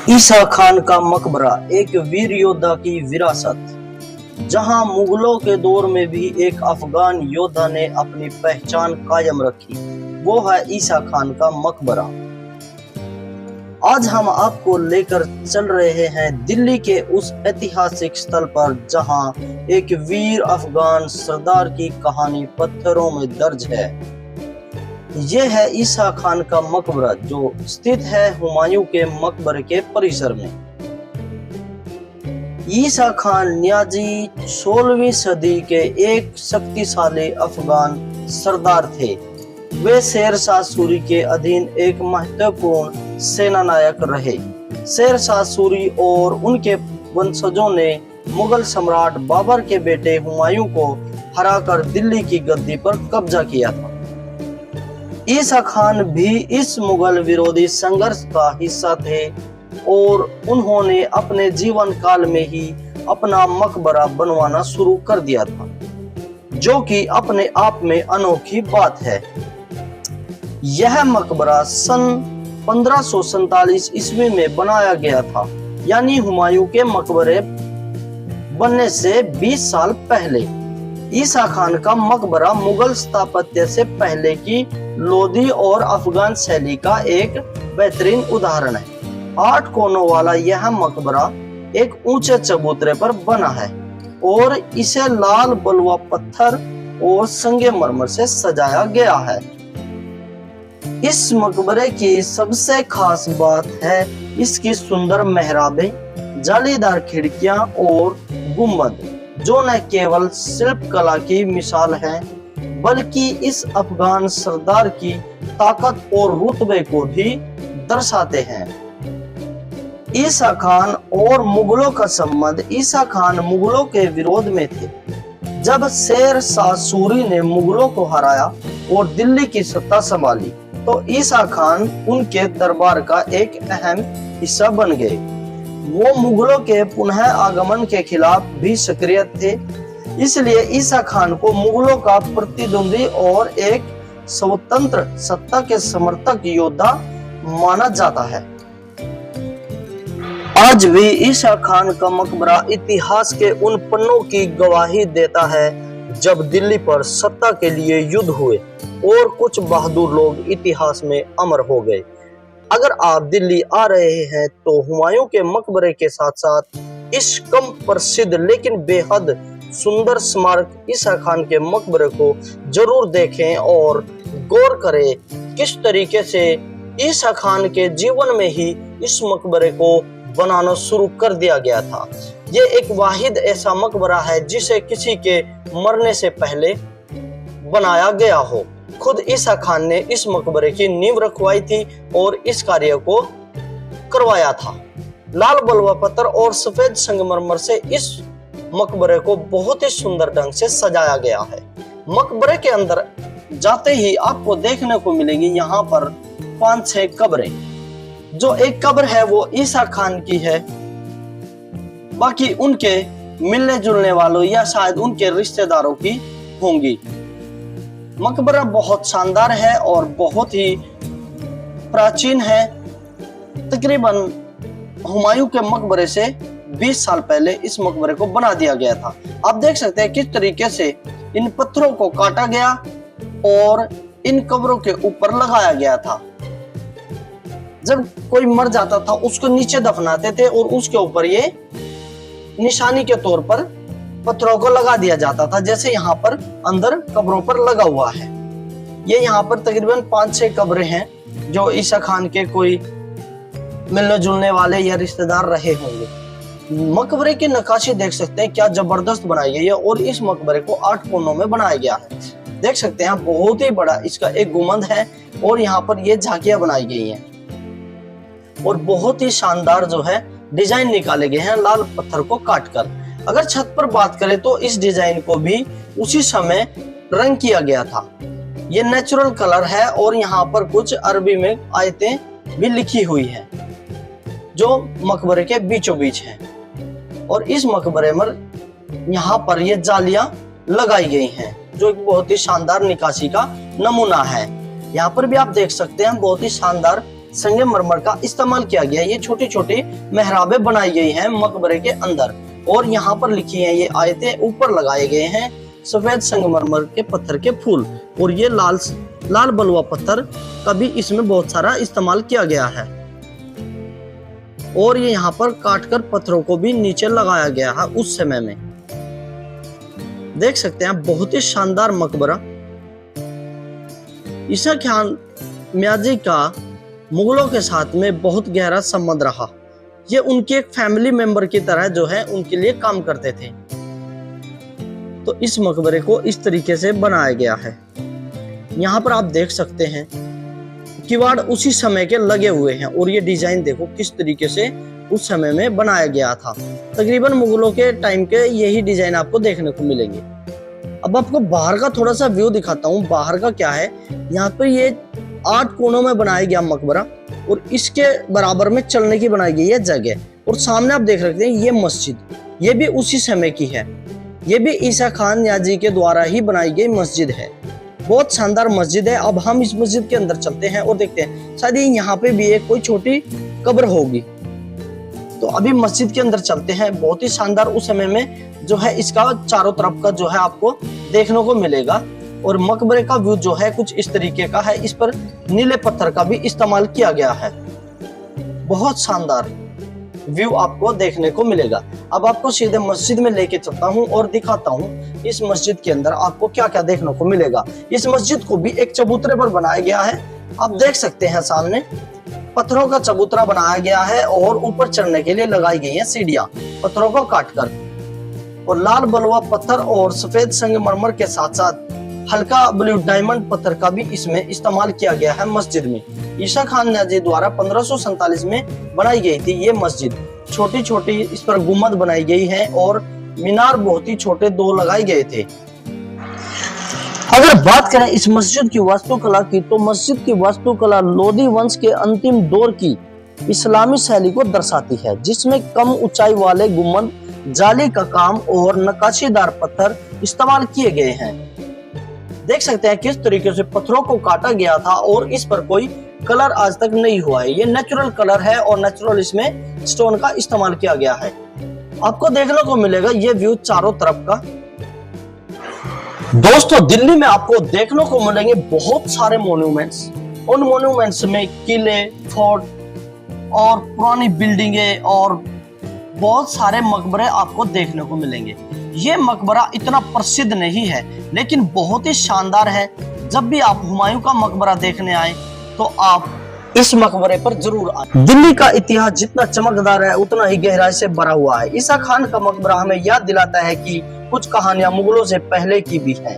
ईसा खान का मकबरा एक वीर योद्धा की विरासत। जहां मुगलों के दौर में भी एक अफगान योद्धा ने अपनी पहचान कायम रखी, वो है ईसा खान का मकबरा। आज हम आपको लेकर चल रहे हैं दिल्ली के उस ऐतिहासिक स्थल पर जहां एक वीर अफगान सरदार की कहानी पत्थरों में दर्ज है। यह है ईसा खान का मकबरा, जो स्थित है हुमायूं के मकबरे के परिसर में। ईसा खान नियाजी 16वीं सदी के एक शक्तिशाली अफगान सरदार थे। वे शेरशाह सूरी के अधीन एक महत्वपूर्ण सेनानायक रहे। शेरशाह सूरी और उनके वंशजों ने मुगल सम्राट बाबर के बेटे हुमायूं को हराकर दिल्ली की गद्दी पर कब्जा किया था। ईसा खान भी इस मुगल विरोधी संघर्ष का हिस्सा थे और उन्होंने अपने जीवन काल में ही अपना मकबरा बनवाना शुरू कर दिया था, जो कि अपने आप में अनोखी बात है। यह मकबरा सन 1547 ईस्वी में बनाया गया था, यानी हुमायूं के मकबरे बनने से 20 साल पहले। ईसा खान का मकबरा मुगल स्थापत्य से पहले की लोदी और अफगान शैली का एक बेहतरीन उदाहरण है। 8 कोनों वाला यह मकबरा एक ऊंचे चबूतरे पर बना है और इसे लाल बलुआ पत्थर और संगमरमर से सजाया गया है। इस मकबरे की सबसे खास बात है इसकी सुंदर मेहराबें, जालीदार खिड़कियां और गुंबद, जो न केवल शिल्प कला की मिसाल है बल्कि इस अफगान सरदार की ताकत और रुतबे को भी दर्शाते हैं। ईसा खान और मुगलों का संबंध। ईसा खान मुगलों के विरोध में थे। जब शेरशाह सूरी ने मुगलों को हराया और दिल्ली की सत्ता संभाली, तो ईसा खान उनके दरबार का एक अहम हिस्सा बन गए। वो मुगलों के पुनः आगमन के खिलाफ भी सक्रिय थे, इसलिए ईसा खान को मुगलों का प्रतिद्वंदी और एक स्वतंत्र सत्ता के समर्थक योद्धा माना जाता है। आज भी ईसा खान का मकबरा इतिहास के उन पन्नों की गवाही देता है जब दिल्ली पर सत्ता के लिए युद्ध हुए और कुछ बहादुर लोग इतिहास में अमर हो गए। अगर आप दिल्ली आ रहे हैं तो हुमायूं के मकबरे के साथ साथ इस कम प्रसिद्ध लेकिन बेहद सुंदर स्मारक ईसा खान के मकबरे को जरूर देखें और गौर करें किस तरीके से ईसा खान के जीवन में ही इस मकबरे को बनाना शुरू कर दिया गया था। ये एक वाहिद ऐसा मकबरा है जिसे किसी के मरने से पहले बनाया गया हो। खुद ईसा खान ने इस मकबरे की नींव रखवाई थी और इस कार्य को करवाया था। लाल बलुआ पत्थर और सफेद संगमरमर से इस मकबरे को बहुत ही सुंदर ढंग से सजाया गया है। मकबरे के अंदर जाते ही आपको देखने को मिलेगी यहाँ पर 5-6 कब्रें। जो एक कब्र है वो ईसा खान की है, बाकी उनके मिलने जुलने वालों या शायद उनके रिश्तेदारों की होंगी। मकबरा बहुत शानदार है और बहुत ही प्राचीन है। तकरीबन हुमायूं के मकबरे से 20 साल पहले इस मकबरे को बना दिया गया था। आप देख सकते हैं किस तरीके से इन पत्थरों को काटा गया और इन कब्रों के ऊपर लगाया गया था। जब कोई मर जाता था उसको नीचे दफनाते थे और उसके ऊपर ये निशानी के तौर पर पत्थरों को लगा दिया जाता था, जैसे यहाँ पर अंदर कब्रों पर लगा हुआ है। ये यहाँ पर तकरीबन 5-6 कब्रें हैं जो ईसा खान के कोई मिलने जुलने वाले या रिश्तेदार रहे होंगे। मकबरे की नक्काशी देख सकते हैं क्या जबरदस्त बनाई गई है और इस मकबरे को 8 कोनों में बनाया गया है। देख सकते हैं बहुत ही बड़ा इसका एक गुंबद है और यहाँ पर ये झांकियां बनाई गई हैं और बहुत ही शानदार जो है डिजाइन निकाले गए हैं लाल पत्थर को काटकर। अगर छत पर बात करें तो इस डिजाइन को भी उसी समय रंग किया गया था। ये नेचुरल कलर है और यहाँ पर कुछ अरबी में आयतें भी लिखी हुई है जो मकबरे के बीचों बीच है। और इस मकबरे में यहाँ पर ये जालियां लगाई गई हैं जो एक बहुत ही शानदार निकासी का नमूना है। यहाँ पर भी आप देख सकते हैं बहुत ही शानदार संगमरमर का इस्तेमाल किया गया है। ये छोटी छोटी मेहराबें बनाई गई हैं मकबरे के अंदर, और यहाँ पर लिखी हैं ये आयतें, ऊपर लगाए गए हैं सफेद संगमरमर के पत्थर के फूल, और ये लाल बलुआ पत्थर का भी इसमें बहुत सारा इस्तेमाल किया गया है। और ये यहाँ पर काटकर पत्थरों को भी नीचे लगाया गया है उस समय में। देख सकते हैं बहुत ही शानदार मकबरा। ईसा खान मियाजी का मुगलों के साथ में बहुत गहरा संबंध रहा। ये उनके एक फैमिली मेंबर की तरह जो है उनके लिए काम करते थे। तो इस मकबरे को इस तरीके से बनाया गया है। यहाँ पर आप देख सकते हैं किवाड़ उसी समय के लगे हुए हैं, और ये डिजाइन देखो किस तरीके से उस समय में बनाया गया था। तकरीबन मुगलों के टाइम के यही डिजाइन आपको देखने को मिलेंगे। अब आपको बाहर का थोड़ा सा व्यू दिखाता हूँ। बाहर का क्या है, यहाँ पर ये 8 कोनों में बनाया गया मकबरा, और इसके बराबर में चलने की बनाई गई है जगह। और सामने आप देख सकते हैं ये मस्जिद, ये भी उसी समय की है। ये भी ईसा खान मियाजी के द्वारा ही बनाई गई मस्जिद है। बहुत शानदार मस्जिद है। अब हम इस मस्जिद के अंदर चलते हैं और देखते हैं, शायद यहाँ पे भी एक कोई छोटी कब्र होगी। तो अभी मस्जिद के अंदर चलते हैं। बहुत ही शानदार उस समय में जो है इसका चारों तरफ का जो है आपको देखने को मिलेगा। और मकबरे का व्यू जो है कुछ इस तरीके का है। इस पर नीले पत्थर का भी इस्तेमाल किया गया है। बहुत शानदार व्यू आपको देखने को मिलेगा। अब आपको सीधे मस्जिद में लेके चलता हूँ और दिखाता हूँ इस मस्जिद के अंदर आपको क्या क्या देखने को मिलेगा। इस मस्जिद को भी एक चबूतरे पर बनाया गया है। आप देख सकते हैं सामने पत्थरों का चबूतरा बनाया गया है, और ऊपर चढ़ने के लिए लगाई गई है सीढ़ियां पत्थरों को काटकर। और लाल बलुआ पत्थर और सफेद संगमरमर के साथ साथ हल्का ब्लू डायमंड पत्थर का भी इसमें इस्तेमाल किया गया है मस्जिद में। ईसा खान मियाजी द्वारा 1547 में बनाई गई थी ये मस्जिद। छोटी छोटी इस पर गुम्बद बनाई गई है, और मीनार बहुत ही छोटे 2 लगाए गए थे। अगर बात करें इस मस्जिद की वास्तुकला की, तो मस्जिद की वास्तुकला लोदी वंश के अंतिम दौर की इस्लामी शैली को दर्शाती है, जिसमें कम ऊंचाई वाले गुम्बद, जाली का काम और नक्काशीदार पत्थर इस्तेमाल किए गए हैं। देख सकते हैं किस तरीके से पत्थरों को काटा गया था, और इस पर कोई कलर आज तक नहीं हुआ है। ये नेचुरल कलर है, और नेचुरल इसमें स्टोन का इस्तेमाल किया गया है। आपको देखने को मिलेगा ये व्यू चारों तरफ का। दोस्तों, दिल्ली में आपको देखने को मिलेंगे बहुत सारे मॉन्यूमेंट्स। उन मॉन्यूमेंट्स में किले, फोर्ट और पुरानी बिल्डिंगें और बहुत सारे मकबरे आपको देखने को मिलेंगे। ये मकबरा इतना प्रसिद्ध नहीं है, लेकिन बहुत ही शानदार है। जब भी आप हुमायूं का मकबरा देखने आए तो आप इस मकबरे पर जरूर आए। दिल्ली का इतिहास जितना चमकदार है उतना ही गहराई से भरा हुआ है। ईसा खान का मकबरा हमें याद दिलाता है कि कुछ कहानियां मुगलों से पहले की भी हैं।